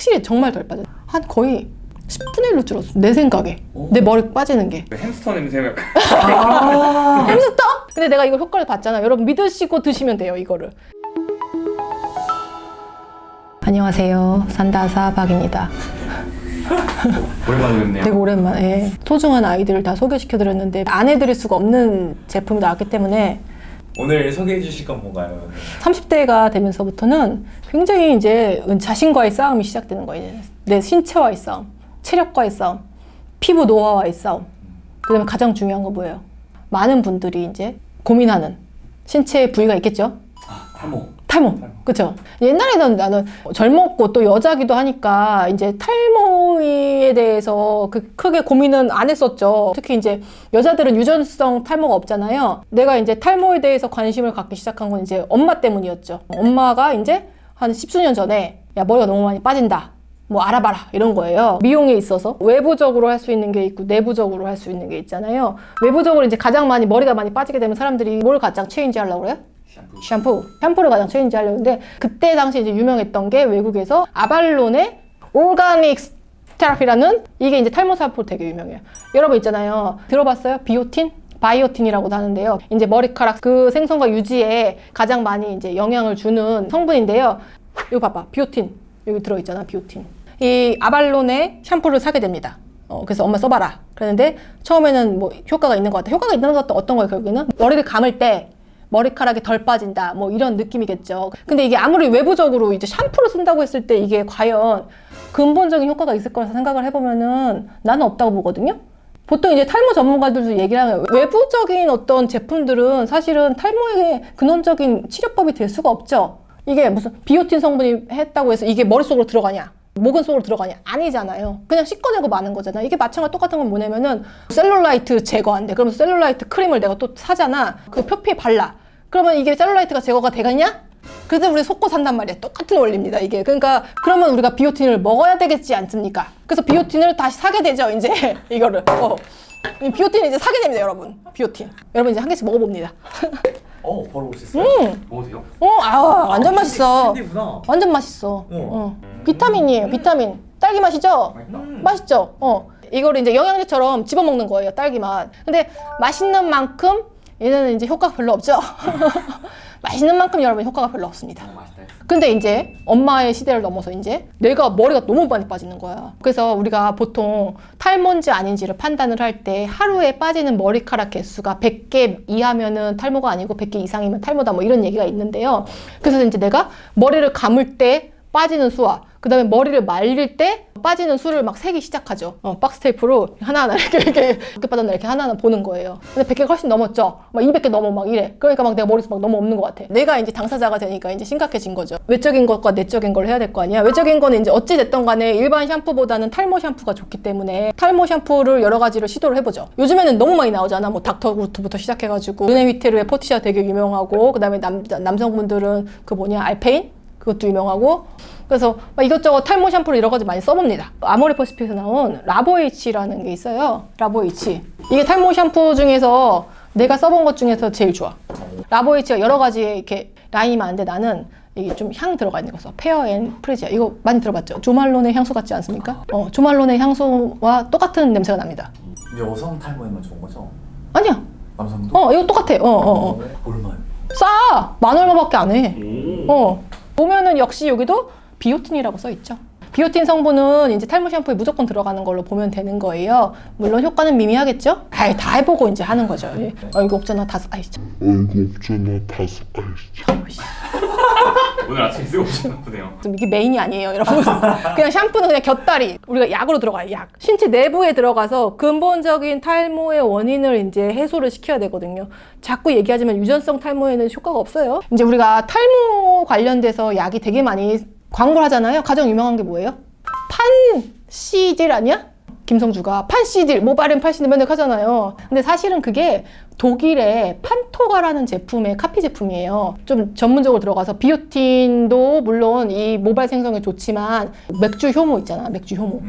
확실히 정말 덜 빠져. 한 거의 10분의 1로 줄었어. 내 생각에. 내 머리 빠지는 게. 햄스터 냄새가 약간. 햄스터? 근데 내가 이거 효과를 봤잖아. 여러분 믿으시고 드시면 돼요, 이거를. 안녕하세요. 산다사 박입니다. 오랜만에 뵙네요. 되게 오랜만에 소중한 아이들을 다 소개시켜드렸는데 안 해드릴 수가 없는 제품이 나왔기 때문에 오늘 소개해 주실 건 뭔가요? 30대가 되면서부터는 굉장히 이제 자신과의 싸움이 시작되는 거예요. 내 신체와의 싸움, 체력과의 싸움, 피부 노화와의 싸움. 그 다음에 가장 중요한 건 뭐예요? 많은 분들이 이제 고민하는 신체 부위가 있겠죠? 탈모. 그쵸? 옛날에는 나는 젊었고 또 여자기도 하니까 이제 탈모에 대해서 크게 고민은 안 했었죠. 특히 이제 여자들은 유전성 탈모가 없잖아요. 내가 이제 탈모에 대해서 관심을 갖기 시작한 건 이제 엄마 때문이었죠. 엄마가 이제 한 10수년 전에 야, 머리가 너무 많이 빠진다. 뭐 알아봐라 이런 거예요. 미용에 있어서 외부적으로 할 수 있는 게 있고 내부적으로 할 수 있는 게 있잖아요. 외부적으로 이제 가장 많이 머리가 많이 빠지게 되면 사람들이 뭘 가장 체인지 하려고 그래요? 샴푸를 가장 체인지 하려고 했는데 그때 당시 이제 유명했던 게 외국에서 아발론의 오가닉 테라피라는 이게 이제 탈모 샴푸 되게 유명해요. 여러분 있잖아요. 들어봤어요? 비오틴? 바이오틴이라고도 하는데요. 이제 머리카락 그 생성과 유지에 가장 많이 이제 영향을 주는 성분인데요. 이거 봐봐. 비오틴. 여기 들어있잖아. 비오틴. 이 아발론의 샴푸를 사게 됩니다. 그래서 엄마 써봐라. 그랬는데 처음에는 뭐 효과가 있는 것 같아. 효과가 있는 것도 어떤 거예요, 결국에는? 머리를 감을 때 머리카락이 덜 빠진다. 뭐 이런 느낌이겠죠. 근데 이게 아무리 외부적으로 이제 샴푸를 쓴다고 했을 때 이게 과연 근본적인 효과가 있을 거라 생각을 해보면은 나는 없다고 보거든요. 보통 이제 탈모 전문가들도 얘기를 하면 외부적인 어떤 제품들은 사실은 탈모의 근원적인 치료법이 될 수가 없죠. 이게 무슨 비오틴 성분이 했다고 해서 이게 머릿속으로 들어가냐? 모근 속으로 들어가냐? 아니잖아요. 그냥 씻어내고 마는 거잖아. 이게 마찬가지 똑같은 건 뭐냐면은 셀룰라이트 제거한대. 그러면 셀룰라이트 크림을 내가 또 사잖아. 그 표피에 발라. 그러면 이게 셀룰라이트가 제거가 되겠냐? 그래서 우리 속고 산단 말이야. 똑같은 원리입니다, 이게. 그러니까 그러면 우리가 비오틴을 먹어야 되겠지 않습니까? 그래서 비오틴을 다시 사게 되죠, 이제. 이거를. 비오틴을 이제 사게 됩니다, 여러분. 비오틴. 여러분 이제 한 개씩 먹어봅니다. 바로 오셨어요? 먹어도 돼요? 완전 맛있어. 캔디구나. 완전 맛있어. 비타민이에요, 비타민. 딸기 맛이죠? 맛있죠? 이거를 이제 영양제처럼 집어먹는 거예요, 딸기 맛. 근데 맛있는 만큼 얘네는 이제 효과가 별로 없죠? 맛있는 만큼 여러분 효과가 별로 없습니다. 맛있다. 근데 이제 엄마의 시대를 넘어서 이제 내가 머리가 너무 많이 빠지는 거야. 그래서 우리가 보통 탈모인지 아닌지를 판단을 할 때 하루에 빠지는 머리카락 개수가 100개 이하면은 탈모가 아니고 100개 이상이면 탈모다 뭐 이런 얘기가 있는데요. 그래서 이제 내가 머리를 감을 때 빠지는 수와 그 다음에 머리를 말릴 때 빠지는 수를 막 세기 시작하죠. 박스 테이프로 하나하나 이렇게 빠졌나 이렇게 하나하나 보는 거예요. 근데 100개가 훨씬 넘었죠. 막 200개 넘어 막 이래. 그러니까 막 내가 머릿속 막 너무 없는 것 같아. 내가 이제 당사자가 되니까 이제 심각해진 거죠. 외적인 것과 내적인 걸 해야 될 거 아니야. 외적인 거는 이제 어찌 됐던 간에 일반 샴푸보다는 탈모 샴푸가 좋기 때문에 탈모 샴푸를 여러 가지를 시도를 해보죠. 요즘에는 너무 많이 나오잖아. 뭐 닥터구트부터 시작해가지고 르네위테르의 포티샤 되게 유명하고 그 다음에 남성분들은 그 뭐냐 알페인 그것도 유명하고 그래서 막 이것저것 탈모 샴푸를 여러 가지 많이 써봅니다. 아모레퍼시픽에서 나온 라보에이치라는 게 있어요. 라보에이치. 이게 탈모 샴푸 중에서 내가 써본 것 중에서 제일 좋아. 라보에이치가 여러 가지 이렇게 라인이 많은데 나는 이게 좀 향 들어가 있는 거 써. 페어 앤 프레지아. 이거 많이 들어봤죠? 조말론의 향수 같지 않습니까? 조말론의 향수와 똑같은 냄새가 납니다. 여성 탈모에만 좋은 거죠? 아니야. 남성도? 이거 똑같아. 얼마요? 싸! 10,000얼마밖에 안 해. 보면은 역시 여기도 비오틴이라고 써있죠. 비오틴 성분은 이제 탈모 샴푸에 무조건 들어가는 걸로 보면 되는 거예요. 물론 효과는 미미하겠죠? 다 해보고 이제 하는 거죠. 이거 없잖아, 아이씨. 오늘 아침에 쓰고 오셨나 보네요. 이게 메인이 아니에요, 여러분. 그냥 샴푸는 그냥 곁다리. 우리가 약으로 들어가요, 약. 신체 내부에 들어가서 근본적인 탈모의 원인을 이제 해소를 시켜야 되거든요. 자꾸 얘기하지만 유전성 탈모에는 효과가 없어요. 이제 우리가 탈모 관련돼서 약이 되게 많이 광고를 하잖아요. 가장 유명한 게 뭐예요? 판시딜 아니야? 김성주가 판시딜, 모바렌 판시딜 맨날 하잖아요. 근데 사실은 그게 독일의 판토가라는 제품의 카피 제품이에요. 좀 전문적으로 들어가서 비오틴도 물론 이 모발 생성에 좋지만 맥주 효모 있잖아. 맥주 효모.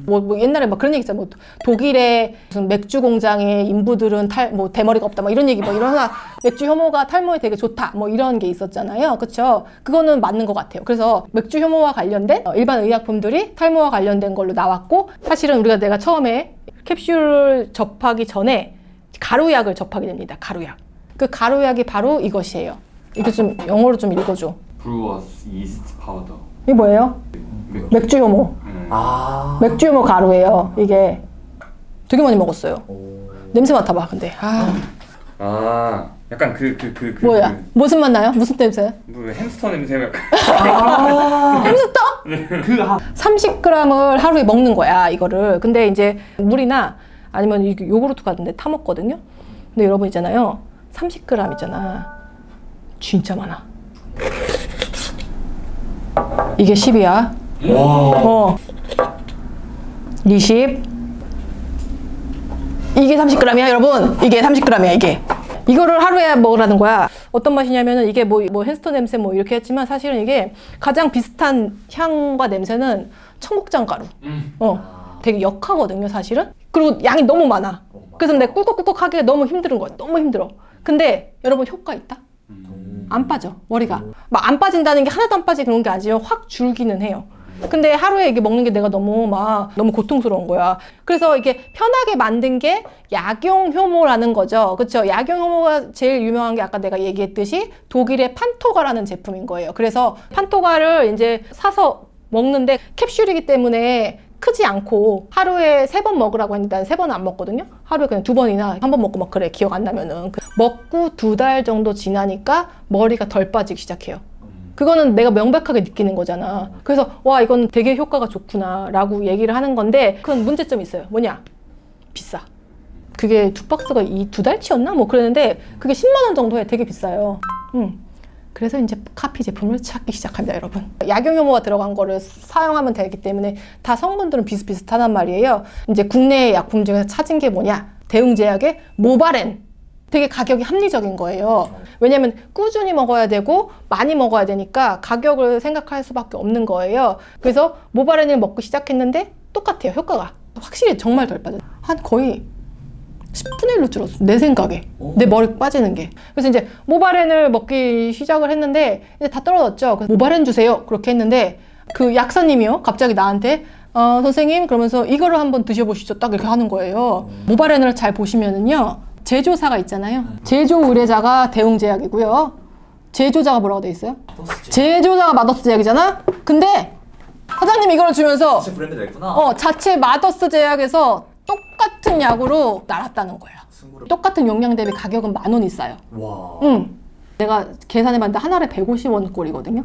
뭐 옛날에 막 그런 얘기 있잖아. 뭐 독일의 무슨 맥주 공장의 인부들은 뭐 대머리가 없다. 뭐 이런 얘기 뭐 이러나 맥주 효모가 탈모에 되게 좋다. 뭐 이런 게 있었잖아요. 그쵸? 그거는 맞는 것 같아요. 그래서 맥주 효모와 관련된 일반 의약품들이 탈모와 관련된 걸로 나왔고 사실은 내가 처음에 캡슐을 접하기 전에 가루약을 접하게 됩니다. 가루약. 그 가루약이 바로 이것이에요. 이거 좀 영어로 좀 읽어줘. 브루어스 이스트 파우더. 이게 뭐예요? 맥주 효모. 아. 맥주 효모 가루예요. 이게 되게 많이 먹었어요. 냄새 맡아봐. 근데 약간 뭐야? 무슨 맛 나요? 무슨 냄새? 뭐 햄스터 냄새가 약간. 햄스터? 그 30g을 하루에 먹는 거야, 이거를. 근데 이제 물이나 아니면 요구르트 같은데 타 먹거든요. 근데 여러분 있잖아요. 30g 있잖아. 진짜 많아. 이게 10이야. 와. 20. 이게 30g이야, 여러분. 이게 30g이야, 이게. 이거를 하루에 먹으라는 거야. 어떤 맛이냐면은 이게 뭐 햄스터 냄새 뭐 이렇게 했지만 사실은 이게 가장 비슷한 향과 냄새는 청국장 가루. 되게 역하거든요, 사실은. 그리고 양이 너무 많아. 그래서 내가 꿀꺽꿀꺽 하기가 너무 힘든 거야. 너무 힘들어. 근데 여러분 효과 있다? 안 빠져, 머리가. 막 안 빠진다는 게 하나도 안 빠지는 그런 게 아니에요. 확 줄기는 해요. 근데 하루에 이게 먹는 게 내가 너무 고통스러운 거야. 그래서 이게 편하게 만든 게 약용 효모라는 거죠. 그쵸? 약용 효모가 제일 유명한 게 아까 내가 얘기했듯이 독일의 판토가라는 제품인 거예요. 그래서 판토가를 이제 사서 먹는데 캡슐이기 때문에 크지 않고 하루에 3번 먹으라고 했는데 난 3번은 안 먹거든요. 하루에 그냥 2번이나 1번 먹고 막 그래. 기억 안 나면은. 먹고 2달 정도 지나니까 머리가 덜 빠지기 시작해요. 그거는 내가 명백하게 느끼는 거잖아. 그래서 와 이건 되게 효과가 좋구나 라고 얘기를 하는 건데 그건 문제점이 있어요. 뭐냐? 비싸. 그게 2박스가 2달치였나? 뭐 그랬는데 그게 10만 원 정도 해. 되게 비싸요. 그래서 이제 카피 제품을 찾기 시작합니다, 여러분. 약용효모가 들어간 거를 사용하면 되기 때문에 다 성분들은 비슷비슷하단 말이에요. 이제 국내 약품 중에서 찾은 게 뭐냐? 대웅제약의 모바렌. 되게 가격이 합리적인 거예요. 왜냐면 꾸준히 먹어야 되고 많이 먹어야 되니까 가격을 생각할 수밖에 없는 거예요. 그래서 모바렌을 먹고 시작했는데 똑같아요, 효과가. 확실히 정말 덜 빠져요. 한 거의 10분의 1로 줄었어, 내 생각에. 내 머리 빠지는 게. 그래서 이제 모바렌을 먹기 시작을 했는데 이제 다 떨어졌죠. 그래서 모바렌 주세요 그렇게 했는데 그 약사님이요 갑자기 나한테 선생님 그러면서 이거를 한번 드셔보시죠 딱 이렇게 하는 거예요. 모바렌을 잘 보시면은요 제조사가 있잖아요. 제조 의뢰자가 대웅제약이고요. 제조자가 뭐라고 돼 있어요? 제조자가 마더스 제약이잖아. 근데 사장님이 이걸 주면서 자체 브랜드가 있구나. 자체 마더스 제약에서 똑같은 약으로 날았다는 거예요. 똑같은 용량 대비 가격은 10,000원이 싸요. 와. 내가 계산해봤는데 한 알에 150원 꼴이거든요.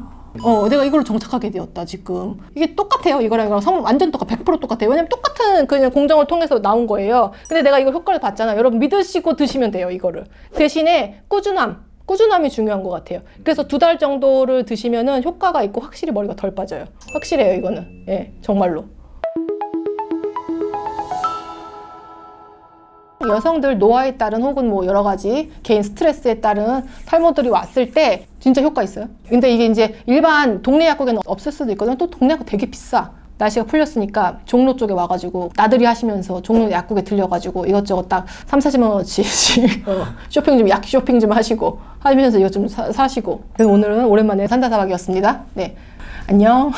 내가 이걸로 정착하게 되었다 지금. 이게 똑같아요. 이거랑 완전 100% 똑같아요. 왜냐면 똑같은 그냥 공정을 통해서 나온 거예요. 근데 내가 이거 효과를 봤잖아. 여러분 믿으시고 드시면 돼요. 이거를. 대신에 꾸준함이 중요한 것 같아요. 그래서 2달 정도를 드시면은 효과가 있고 확실히 머리가 덜 빠져요. 확실해요 이거는. 예, 정말로. 여성들 노화에 따른 혹은 뭐 여러 가지 개인 스트레스에 따른 탈모들이 왔을 때 진짜 효과 있어요. 근데 이게 이제 일반 동네 약국에는 없을 수도 있거든요. 또 동네 약국 되게 비싸. 날씨가 풀렸으니까 종로 쪽에 와가지고 나들이 하시면서 종로 약국에 들려가지고 이것저것 딱 3-40만 원어치 약 쇼핑 좀 하시고 하면서 이것 좀 사시고. 그래서 오늘은 오랜만에 산다사박이었습니다. 네, 안녕.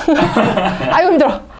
아이고 힘들어.